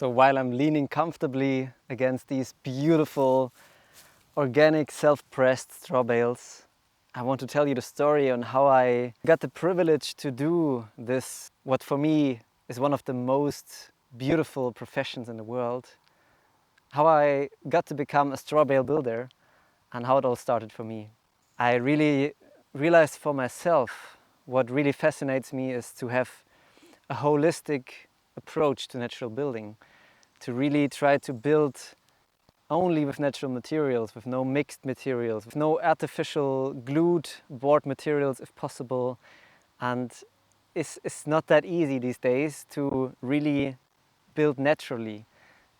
So while I'm leaning comfortably against these beautiful, organic, self-pressed straw bales, I want to tell you the story on how I got the privilege to do this, what for me is one of the most beautiful professions in the world. How I got to become a straw bale builder and how it all started for me. I really realized for myself what really fascinates me is to have a holistic approach to natural building, to really try to build only with natural materials, with no mixed materials, with no artificial glued board materials if possible. And it's not that easy these days to really build naturally.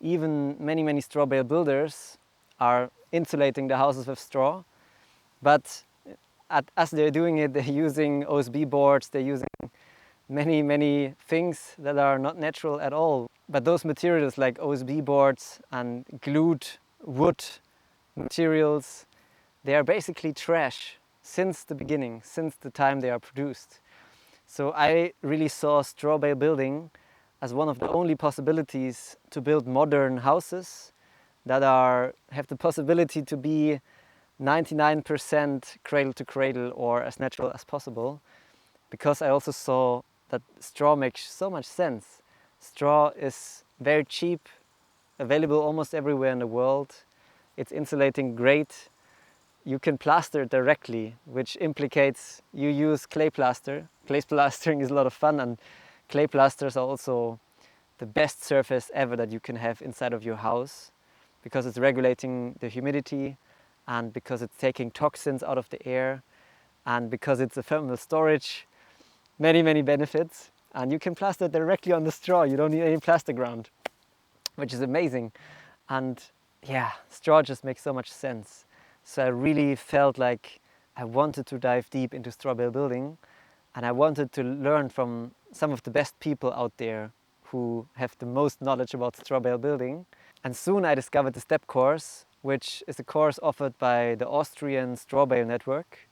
Even many straw bale builders are insulating the houses with straw, but as they're doing it, they're using OSB boards, they're using many things that are not natural at all. But those materials like OSB boards and glued wood materials, they are basically trash since the beginning, since the time they are produced. So I really saw straw bale building as one of the only possibilities to build modern houses that have the possibility to be 99% cradle to cradle or as natural as possible, because I also saw that straw makes so much sense. Straw is very cheap, available almost everywhere in the world. It's insulating great. You can plaster it directly, which implicates you use clay plaster. Clay plastering is a lot of fun, and clay plasters are also the best surface ever that you can have inside of your house, because it's regulating the humidity and because it's taking toxins out of the air and because it's a thermal storage. Many benefits, and you can plaster directly on the straw. You don't need any plaster ground, which is amazing. And yeah, straw just makes so much sense. So I really felt like I wanted to dive deep into straw bale building, and I wanted to learn from some of the best people out there who have the most knowledge about straw bale building. And soon I discovered the STEP course, which is a course offered by the Austrian Straw Bale Network.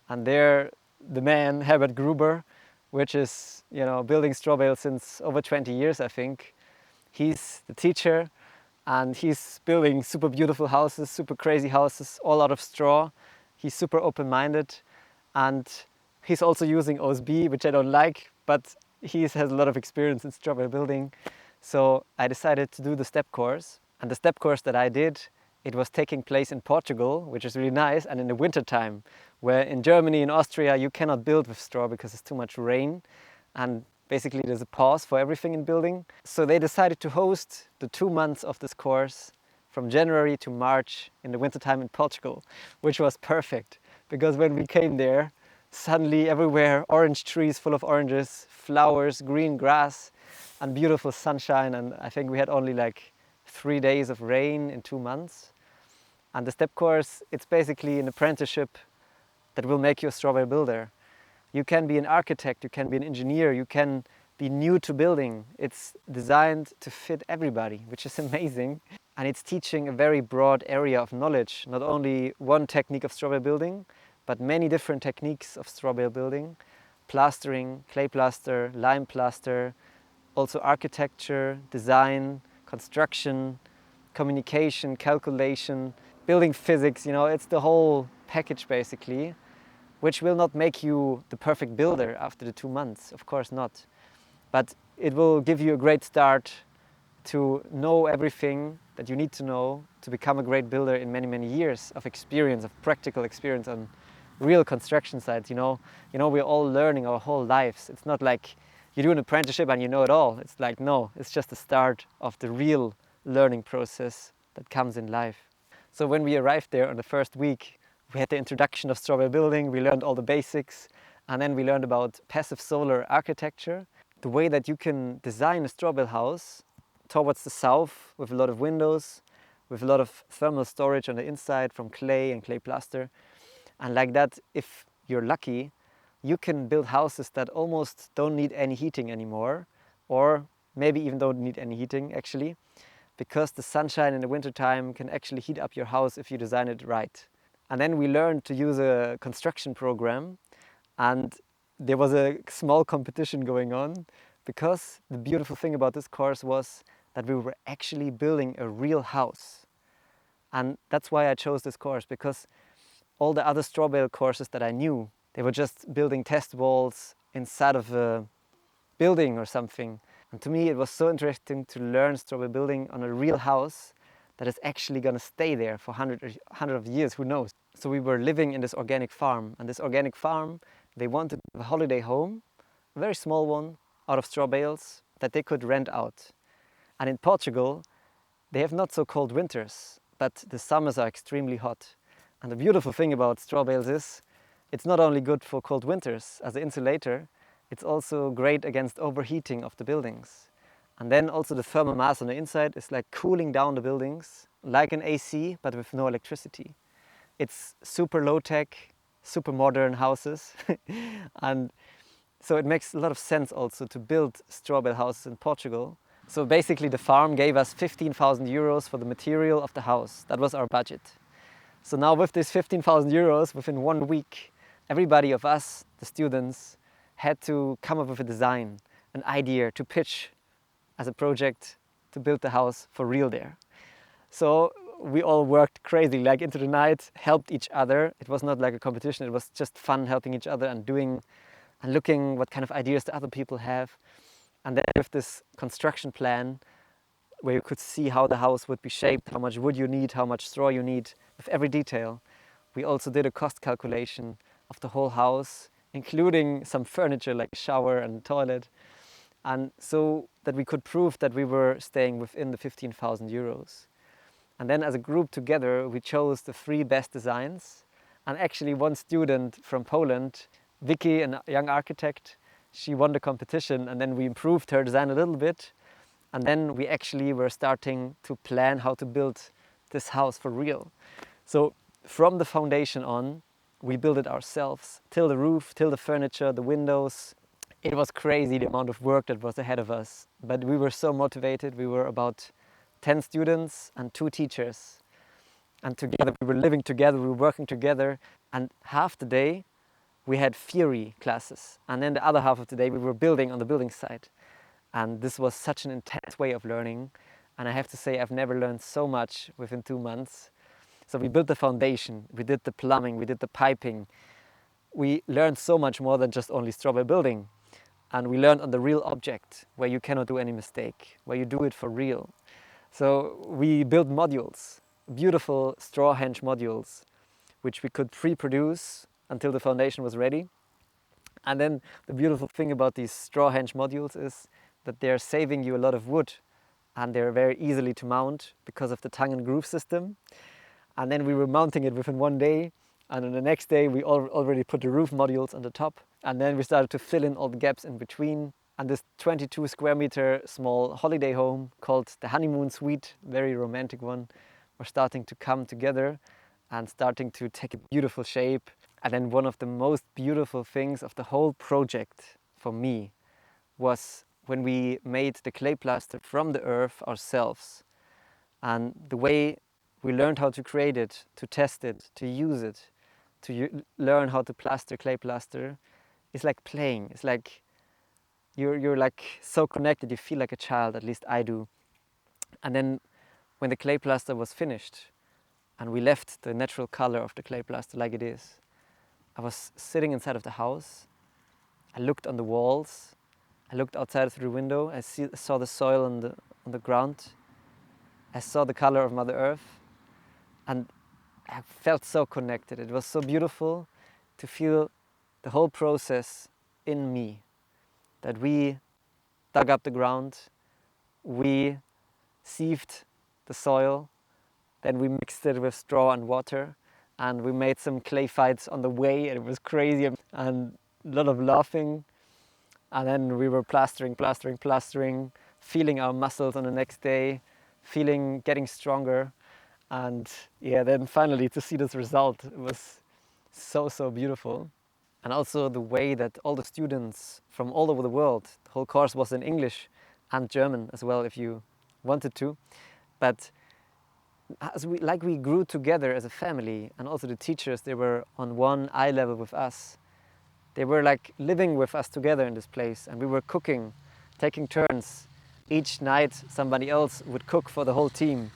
And there, the man, Herbert Gruber, which is, building straw bale since over 20 years, I think. He's the teacher, and he's building super beautiful houses, super crazy houses, all out of straw. He's super open-minded, and he's also using OSB, which I don't like, but he has a lot of experience in straw bale building. So I decided to do the STEP course. And the STEP course that I did, it was taking place in Portugal, which is really nice, and in the winter time, where in Germany and Austria you cannot build with straw because it's too much rain, and basically there's a pause for everything in building. So they decided to host the 2 months of this course from January to March in the wintertime in Portugal, which was perfect, because when we came there, suddenly everywhere orange trees full of oranges, flowers, green grass, and beautiful sunshine. And I think we had only like 3 days of rain in 2 months. And the STEP course, it's basically an apprenticeship that will make you a straw bale builder. You can be an architect, you can be an engineer, you can be new to building. It's designed to fit everybody, which is amazing. And it's teaching a very broad area of knowledge, not only one technique of straw bale building, but many different techniques of straw bale building. Plastering, clay plaster, lime plaster, also architecture, design, construction, communication, calculation, building physics, it's the whole package basically, which will not make you the perfect builder after the 2 months, of course not. But it will give you a great start to know everything that you need to know to become a great builder in many years of experience, of practical experience on real construction sites. We're all learning our whole lives. It's not like you do an apprenticeship and you know it all. It's like, no, it's just the start of the real learning process that comes in life. So when we arrived there on the first week, we had the introduction of straw bale building, we learned all the basics, and then we learned about passive solar architecture, the way that you can design a straw bale house towards the south with a lot of windows, with a lot of thermal storage on the inside from clay and clay plaster. And like that, if you're lucky, you can build houses that almost don't need any heating anymore, or maybe even don't need any heating actually, because the sunshine in the wintertime can actually heat up your house if you design it right. And then we learned to use a construction program, and there was a small competition going on, because the beautiful thing about this course was that we were actually building a real house. And that's why I chose this course, because all the other Strawbale courses that I knew, they were just building test walls inside of a building or something. And to me, it was so interesting to learn Strawbale building on a real house that is actually going to stay there for hundred of years, who knows. So we were living in this organic farm, and this organic farm, they wanted a holiday home, a very small one, out of straw bales that they could rent out. And in Portugal, they have not so cold winters, but the summers are extremely hot. And the beautiful thing about straw bales is, it's not only good for cold winters as an insulator, it's also great against overheating of the buildings. And then also the thermal mass on the inside is like cooling down the buildings, like an AC, but with no electricity. It's super low tech, super modern houses. And so it makes a lot of sense also to build straw bale houses in Portugal. So basically the farm gave us 15,000 euros for the material of the house. That was our budget. So now with this 15,000 euros, within 1 week, everybody of us, the students, had to come up with a design, an idea to pitch as a project to build the house for real there. So we all worked crazy, like into the night, helped each other. It was not like a competition, it was just fun helping each other and doing and looking what kind of ideas the other people have. And then with this construction plan, where you could see how the house would be shaped, how much wood you need, how much straw you need, with every detail. We also did a cost calculation of the whole house, including some furniture like a shower and toilet. And so that we could prove that we were staying within the 15,000 euros. And then as a group together, we chose the 3 best designs. And actually one student from Poland, Vicky, a young architect, she won the competition, and then we improved her design a little bit. And then we actually were starting to plan how to build this house for real. So from the foundation on, we built it ourselves, till the roof, till the furniture, the windows. It was crazy the amount of work that was ahead of us. But we were so motivated. We were about 10 students and 2 teachers. And together, we were living together, we were working together. And half the day, we had theory classes. And then the other half of the day, we were building on the building site. And this was such an intense way of learning. And I have to say, I've never learned so much within 2 months. So we built the foundation, we did the plumbing, we did the piping. We learned so much more than just only Strawbale building. And we learned on the real object, where you cannot do any mistake, where you do it for real. So we built modules, beautiful straw henge modules, which we could pre-produce until the foundation was ready. And then the beautiful thing about these straw henge modules is that they're saving you a lot of wood, and they're very easily to mount because of the tongue and groove system. And then we were mounting it within 1 day, and on the next day we already put the roof modules on the top, and then we started to fill in all the gaps in between. And this 22 square meter small holiday home called the Honeymoon Suite, very romantic one, were starting to come together and starting to take a beautiful shape. And then one of the most beautiful things of the whole project for me was when we made the clay plaster from the earth ourselves. And the way we learned how to create it, to test it, to use it, to learn how to plaster clay plaster, is like playing. It's like you're like so connected, you feel like a child, at least I do. And then when the clay plaster was finished and we left the natural color of the clay plaster like it is, I was sitting inside of the house, I looked on the walls, I looked outside through the window, I saw the soil on the ground, I saw the color of Mother Earth, and I felt so connected. It was so beautiful to feel the whole process in me, that we dug up the ground, we sieved the soil, then we mixed it with straw and water, and we made some clay fights on the way, and it was crazy and a lot of laughing. And then we were plastering, feeling our muscles on the next day, getting stronger. And yeah, then finally to see this result, it was so beautiful. And also the way that all the students from all over the world, the whole course was in English and German as well if you wanted to. But as we grew together as a family, and also the teachers, they were on one eye level with us. They were like living with us together in this place, and we were cooking, taking turns, each night somebody else would cook for the whole team.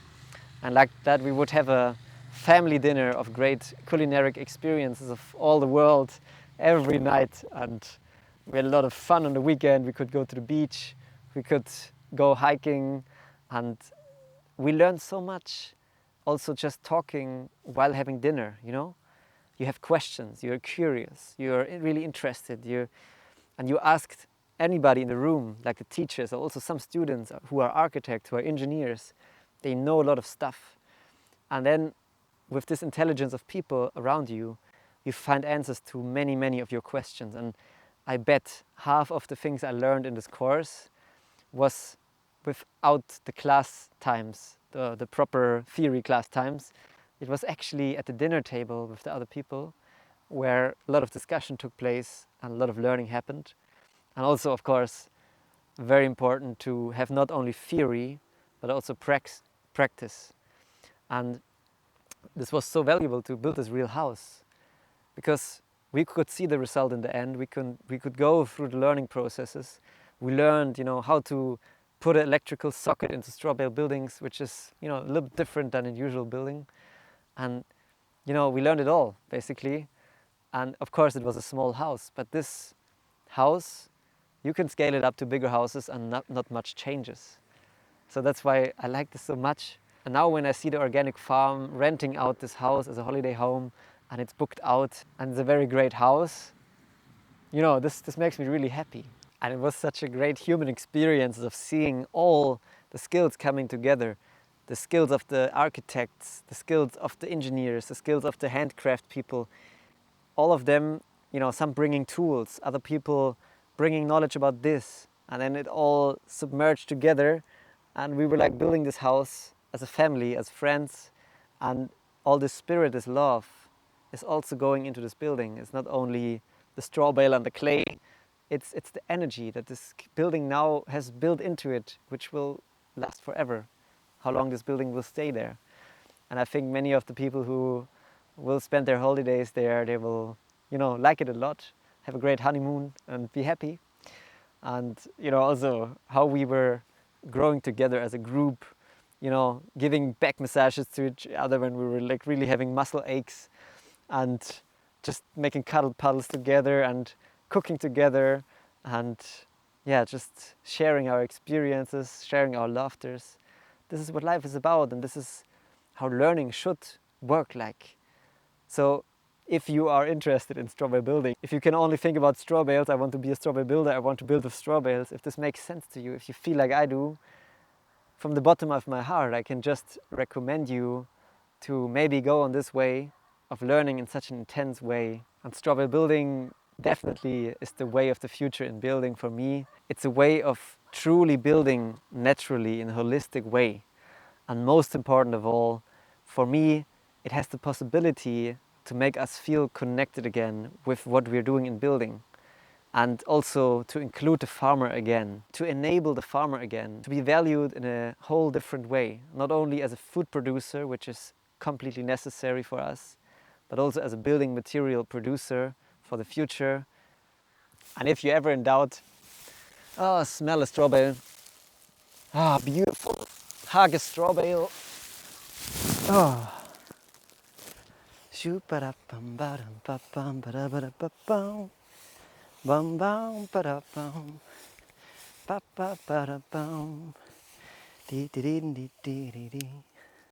And like that we would have a family dinner of great culinary experiences of all the world every night. And we had a lot of fun on the weekend. We could go to the beach, we could go hiking, and we learned so much also just talking while having dinner, you know? You have questions, you're curious, you're really interested, and you asked anybody in the room, like the teachers, or also some students who are architects, who are engineers. They know a lot of stuff. And then with this intelligence of people around you, you find answers to many, many of your questions. And I bet half of the things I learned in this course was without the class times, the proper theory class times. It was actually at the dinner table with the other people where a lot of discussion took place and a lot of learning happened. And also, of course, very important to have not only theory, but also practice. And this was so valuable to build this real house because we could see the result in the end. We could go through the learning processes. We learned, you know, how to put an electrical socket into Strawbale buildings, which is, you know, a little different than a usual building. And, you know, we learned it all, basically. And of course, it was a small house, but this house, you can scale it up to bigger houses and not much changes. So that's why I like this so much. And now when I see the organic farm renting out this house as a holiday home and it's booked out and it's a very great house, you know, this makes me really happy. And it was such a great human experience of seeing all the skills coming together. The skills of the architects, the skills of the engineers, the skills of the handcraft people. All of them, you know, some bringing tools, other people bringing knowledge about this. And then it all submerged together. And we were like building this house as a family, as friends. And all this spirit, this love is also going into this building. It's not only the straw bale and the clay. It's the energy that this building now has built into it, which will last forever. How long this building will stay there. And I think many of the people who will spend their holidays there, they will, you know, like it a lot, have a great honeymoon and be happy. And, you know, also how we were growing together as a group, you know, giving back massages to each other when we were like really having muscle aches and just making cuddle puddles together and cooking together and yeah, just sharing our experiences, sharing our laughters. This is what life is about, and this is how learning should work like. So if you are interested in strawbale building, if you can only think about straw bales, I want to be a strawbale builder, I want to build with straw bales, if this makes sense to you, if you feel like I do, from the bottom of my heart, I can just recommend you to maybe go on this way of learning in such an intense way. And strawbale building definitely is the way of the future in building for me. It's a way of truly building naturally in a holistic way. And most important of all, for me, it has the possibility to make us feel connected again with what we're doing in building. And also to include the farmer again, to enable the farmer again, to be valued in a whole different way. Not only as a food producer, which is completely necessary for us, but also as a building material producer for the future. And if you're ever in doubt, oh, smell a strawbale. Ah, beautiful. Hug a strawbale. Oh. Shoop-a-da-bum-ba-dum-ba-bum-ba-da-ba-da-ba-bum. Bum-bum-ba-da-bum. Ba-ba-ba-da-bum. Dee-dee-dee-dee-dee-dee-dee.